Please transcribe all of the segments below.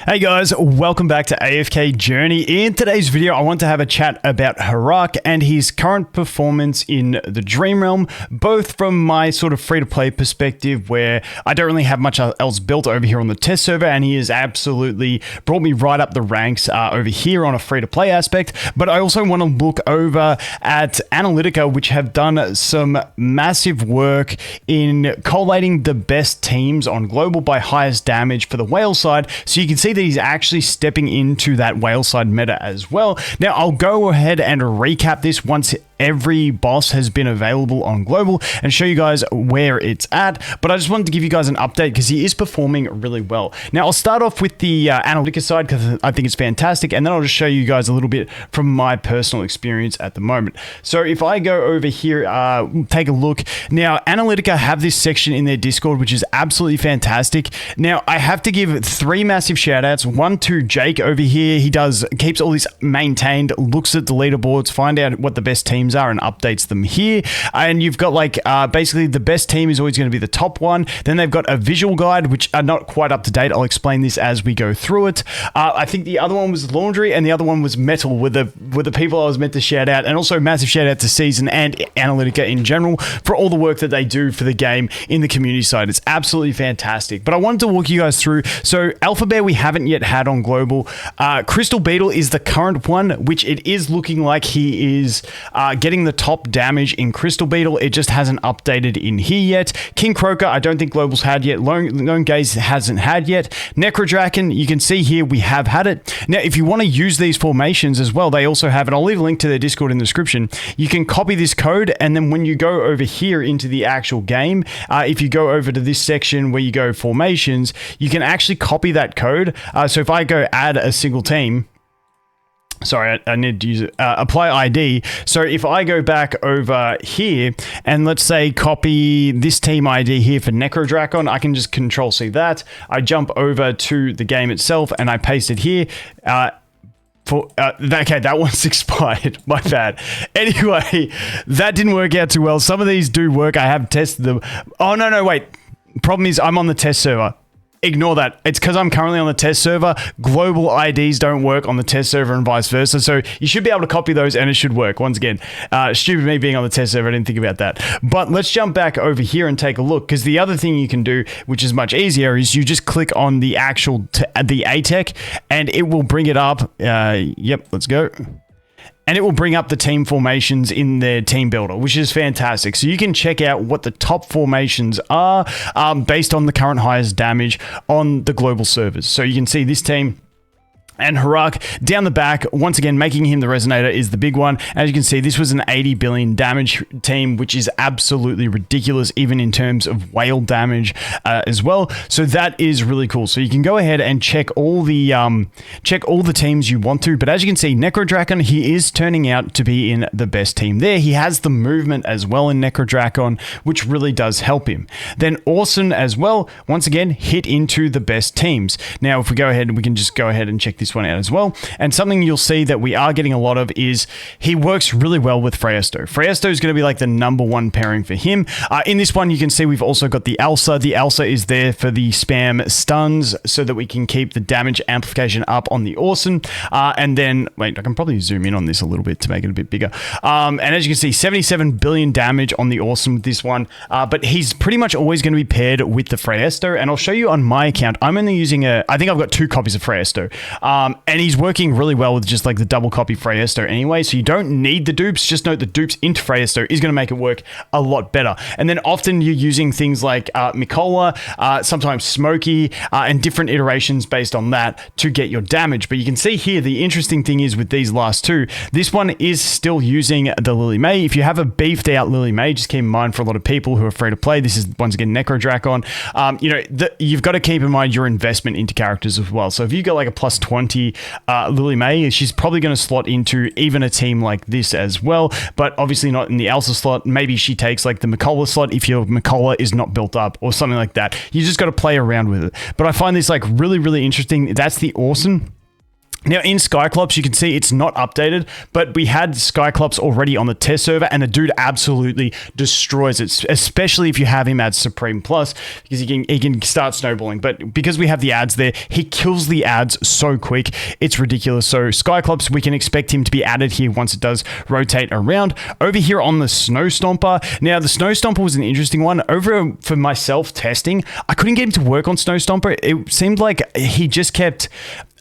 Hey guys, welcome back to AFK Journey. In today's video, I want to have a chat about Harak and his current performance in the Dream Realm, both from my sort of free-to-play perspective where I don't really have much else built over here on the test server, and he has absolutely brought me right up the ranks over here on a free-to-play aspect. But I also want to look over at Analytica, which have done some massive work in collating the best teams on global by highest damage for the whale side, so you can see that he's actually stepping into that whale side meta as well. Now, I'll go ahead and recap this once every boss has been available on global and show you guys where it's at, but I just wanted to give you guys an update because he is performing really well. Now, I'll start off with the Analytica side because I think it's fantastic, and then I'll just show you guys a little bit from my personal experience at the moment. So if I go over here, take a look. Now, Analytica have this section in their Discord, which is absolutely fantastic. Now, I have to give 3 massive shout outs. One to Jake over here. He keeps all this maintained, looks at the leaderboards, find out what the best teams are and updates them here. And you've got like basically the best team is always going to be the top one. Then they've got a visual guide, which are not quite up to date. I'll explain this as we go through it. I think the other one was laundry and the other one was metal with the people I was meant to shout out. And also massive shout out to Season and Analytica in general for all the work that they do for the game in the community side. It's absolutely fantastic. But I wanted to walk you guys through. So Alpha Bear we haven't yet had on global. Crystal Beetle is the current one, which it is looking like he is getting the top damage in Crystal Beetle. It just hasn't updated in here yet. King Croaker, I don't think global's had yet. Lone Gaze hasn't had yet. Necrodraken, you can see here we have had it. Now, if you want to use these formations as well, they also have it. I'll leave a link to their Discord in the description. You can copy this code, and then when you go over here into the actual game, if you go over to this section where you go formations, you can actually copy that code. So if I go add a single team, sorry, I need to use it. Apply ID. So if I go back over here and let's say copy this team ID here for Necrodrakon, I can just Control C that. I jump over to the game itself and I paste it here. Okay, that one's expired. My bad. Anyway, that didn't work out too well. Some of these do work. I have tested them. Oh, no, wait. Problem is I'm on the test server. Ignore that. It's because I'm currently on the test server. Global IDs don't work on the test server and vice versa. So you should be able to copy those and it should work. Once again, stupid me being on the test server. I didn't think about that. But let's jump back over here and take a look, because the other thing you can do, which is much easier, is you just click on the actual the ATEC and it will bring it up. Yep, let's go. And it will bring up the team formations in their team builder, which is fantastic. So you can check out what the top formations are based on the current highest damage on the global servers. So you can see this team and Harak down the back, once again, making him the resonator is the big one. As you can see, this was an 80 billion damage team, which is absolutely ridiculous, even in terms of whale damage as well. So that is really cool. So you can go ahead and check all the teams you want to. But as you can see, Necrodrakon, he is turning out to be in the best team there. He has the movement as well in Necrodrakon, which really does help him. Then Orson as well, once again, hit into the best teams. Now, if we go ahead, we can just go ahead and check this one out as well. And something you'll see that we are getting a lot of is he works really well with Freyasto. Freyasto is going to be like the #1 pairing for him. In this one, you can see we've also got the Elsa. The Elsa is there for the spam stuns so that we can keep the damage amplification up on the Orson. And then, wait, I can probably zoom in on this a little bit to make it a bit bigger. And as you can see, 77 billion damage on the Orson with this one. But he's pretty much always going to be paired with the Freyasto. And I'll show you on my account, I'm only using I think I've got 2 copies of Freyasto. And he's working really well with just like the double copy Freyasto anyway, so you don't need the dupes. Just note the dupes into Freyasto is going to make it work a lot better. And then often you're using things like Mikola, sometimes Smokey, and different iterations based on that to get your damage. But you can see here, the interesting thing is with these last 2, this one is still using the Lily May. If you have a beefed out Lily May, just keep in mind for a lot of people who are free to play, this is once again Necrodrakon. You've got to keep in mind your investment into characters as well. So if you got like a plus 20 Lily May, she's probably going to slot into even a team like this as well, but obviously not in the Elsa slot. Maybe she takes like the Mikola slot if your Mikola is not built up or something like that. You just got to play around with it. But I find this like really, really interesting. That's the Orson. Now in Skyclops, you can see it's not updated, but we had Skyclops already on the test server, and the dude absolutely destroys it, especially if you have him at Supreme Plus, because he can start snowballing. But because we have the ads there, he kills the ads so quick, it's ridiculous. So Skyclops, we can expect him to be added here once it does rotate around. Over here on the Snow Stomper, now the Snow Stomper was an interesting one. Over for myself testing, I couldn't get him to work on Snow Stomper. It seemed like he just kept...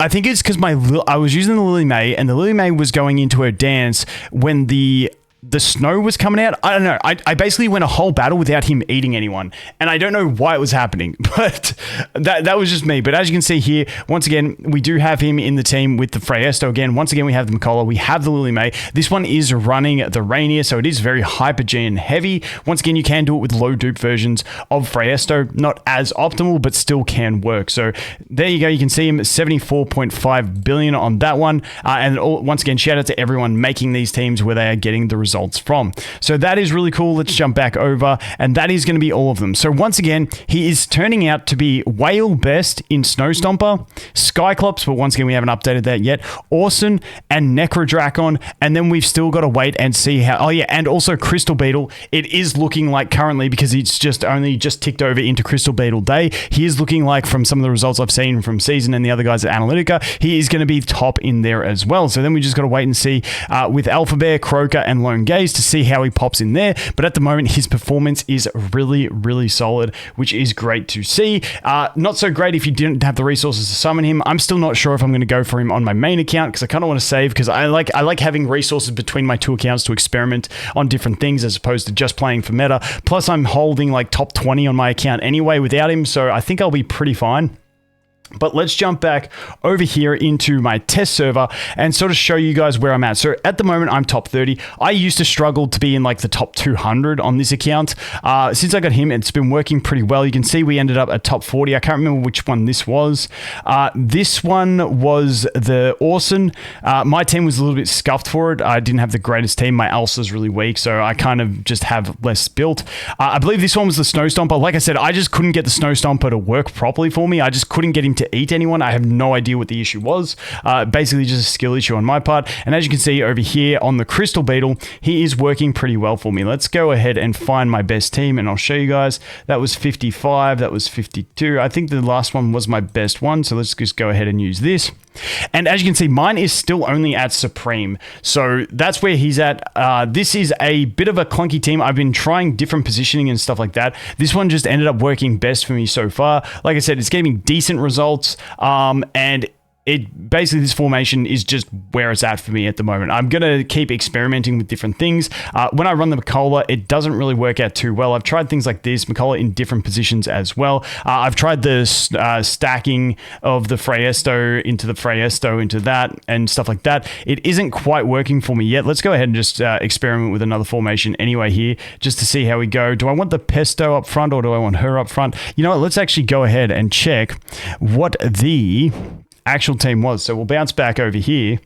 I think it's because I was using the Lily May, and the Lily May was going into her dance when the snow was coming out. I don't know. I basically went a whole battle without him eating anyone, and I don't know why it was happening, but that was just me. But as you can see here, once again, we do have him in the team with the Freyesto again. Once again, we have the Makola, we have the Lily May. This one is running the Rainier, so it is very Hyper-Gen heavy. Once again, you can do it with low dupe versions of Freyesto. Not as optimal, but still can work. So there you go. You can see him 74.5 billion on that one. Once again, shout out to everyone making these teams where they are getting the results from. So that is really cool. Let's jump back over, and that is going to be all of them. So once again, he is turning out to be Whale Best in Snow Stomper, Skyclops, but once again, we haven't updated that yet, Orson and Necrodrakon, and then we've still got to wait and see how... Oh yeah, and also Crystal Beetle. It is looking like currently, because it's only just ticked over into Crystal Beetle Day, he is looking like, from some of the results I've seen from Season and the other guys at Analytica, he is going to be top in there as well. So then we just got to wait and see with Alpha Bear, Croaker, and Lone Gaze to see how he pops in there. But at the moment, his performance is really, really solid, which is great to see. Not so great if you didn't have the resources to summon him. I'm still not sure if I'm going to go for him on my main account, because I kind of want to save, because I like having resources between my two accounts to experiment on different things as opposed to just playing for meta. Plus, I'm holding like top 20 on my account anyway without him, so I think I'll be pretty fine. But let's jump back over here into my test server and sort of show you guys where I'm at. So at the moment, I'm top 30. I used to struggle to be in like the top 200 on this account. Since I got him, it's been working pretty well. You can see we ended up at top 40. I can't remember which one this was. This one was the Orson. My team was a little bit scuffed for it. I didn't have the greatest team. My Elsa's really weak, so I kind of just have less built. I believe this one was the Snow Stomper. Like I said, I just couldn't get the Snow Stomper to work properly for me. I just couldn't get him to eat anyone. I have no idea what the issue was. Basically just a skill issue on my part. And as you can see over here on the Crystal Beetle, he is working pretty well for me. Let's go ahead and find my best team, and I'll show you guys. That was 55. That was 52. I think the last one was my best one. So let's just go ahead and use this. And as you can see, mine is still only at Supreme. So that's where he's at. This is a bit of a clunky team. I've been trying different positioning and stuff like that. This one just ended up working best for me so far. Like I said, it's giving decent results. And it basically, this formation is just where it's at for me at the moment. I'm going to keep experimenting with different things. When I run the Makola, it doesn't really work out too well. I've tried things like this, Makola in different positions as well. I've tried the stacking of the Freyesto into that and stuff like that. It isn't quite working for me yet. Let's go ahead and just experiment with another formation anyway here, just to see how we go. Do I want the Pesto up front, or do I want her up front? You know what? Let's actually go ahead and check what the actual team was. So we'll bounce back over here.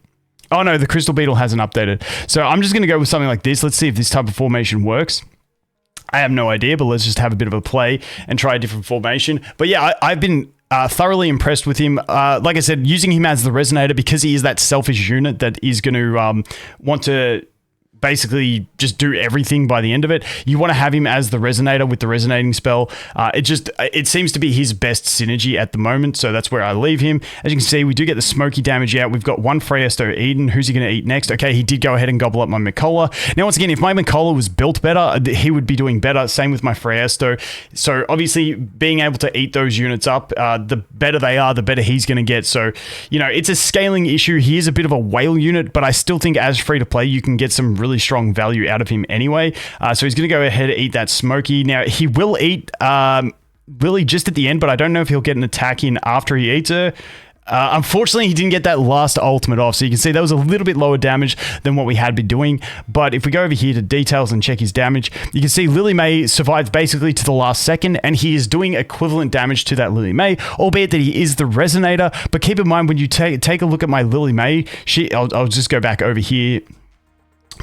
Oh no, the Crystal Beetle hasn't updated. So I'm just going to go with something like this. Let's see if this type of formation works. I have no idea, but let's just have a bit of a play and try a different formation. But yeah, I've been thoroughly impressed with him. Like I said, using him as the Resonator, because he is that selfish unit that is going to want to basically just do everything by the end of it. You want to have him as the Resonator with the Resonating spell. It seems to be his best synergy at the moment, so that's where I leave him. As you can see, we do get the smoky damage out. We've got one Freyesto Eden. Who's he going to eat next? Okay, he did go ahead and gobble up my Makola. Now, once again, if my Makola was built better, he would be doing better. Same with my Freyesto. So obviously, being able to eat those units up, the better they are, the better he's going to get. So, you know, it's a scaling issue. He is a bit of a whale unit, but I still think as free to play, you can get some really strong value out of him anyway. So he's going to go ahead and eat that Smoky. Now, he will eat Lily just at the end, but I don't know if he'll get an attack in after he eats her. Unfortunately, he didn't get that last ultimate off, so you can see that was a little bit lower damage than what we had been doing. But if we go over here to details and check his damage, you can see Lily May survived basically to the last second, and he is doing equivalent damage to that Lily May, albeit that he is the Resonator. But keep in mind, when you take a look at my Lily May, I'll just go back over here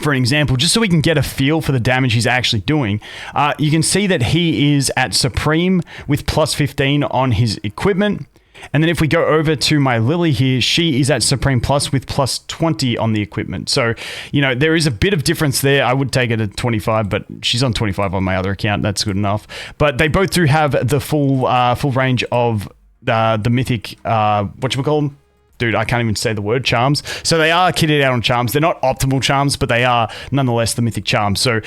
for an example, just so we can get a feel for the damage he's actually doing. You can see that he is at Supreme with plus 15 on his equipment. And then if we go over to my Lily here, she is at Supreme Plus with plus 20 on the equipment. So, you know, there is a bit of difference there. I would take it at 25, but she's on 25 on my other account. That's good enough. But they both do have the full range of the mythic, whatchamacallit? Dude, I can't even say the word, charms. So they are kitted out on charms. They're not optimal charms, but they are nonetheless the mythic charms. So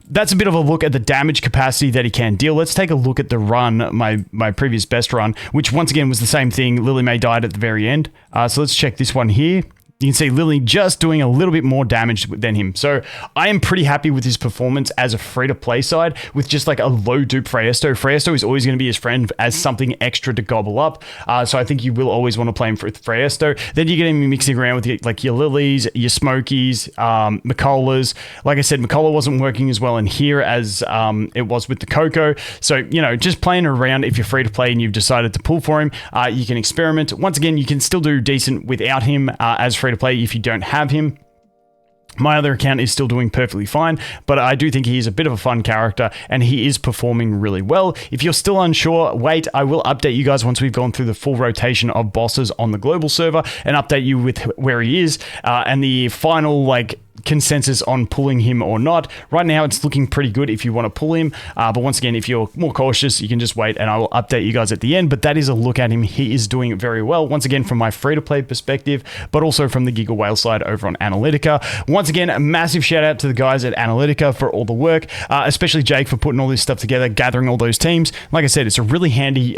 that's a bit of a look at the damage capacity that he can deal. Let's take a look at the run, my previous best run, which once again was the same thing. Lily May died at the very end. So let's check this one here. You can see Lily just doing a little bit more damage than him. So I am pretty happy with his performance as a free-to-play side with just like a low dupe Freyasto. Freyasto is always going to be his friend as something extra to gobble up. So I think you will always want to play him with Freyasto. Then you get him mixing around with like your Lilies, your Smokies, Macolas. Like I said, Macola wasn't working as well in here as it was with the Coco. So, you know, just playing around if you're free-to-play and you've decided to pull for him, you can experiment. Once again, you can still do decent without him as free to play if you don't have him. My other account is still doing perfectly fine, but I do think he is a bit of a fun character and he is performing really well. If you're still unsure, wait, I will update you guys once we've gone through the full rotation of bosses on the global server and update you with where he is and the final like consensus on pulling him or not. Right now it's looking pretty good if you want to pull him, but once again, if you're more cautious, you can just wait and I will update you guys at the end. But that is a look at him. He is doing it very well, once again from my free-to-play perspective, but also from the Giga Whale side over on Analytica. Once again, a massive shout out to the guys at Analytica for all the work, especially Jake for putting all this stuff together, gathering all those teams. Like I said, it's a really handy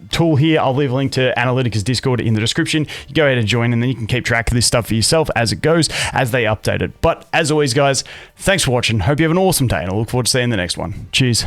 tool here. I'll leave a link to Analytica's Discord in the description. You go ahead and join and then you can keep track of this stuff for yourself as it goes, as they update it. But as always, guys, thanks for watching. Hope you have an awesome day, and I look forward to seeing you in the next one. Cheers.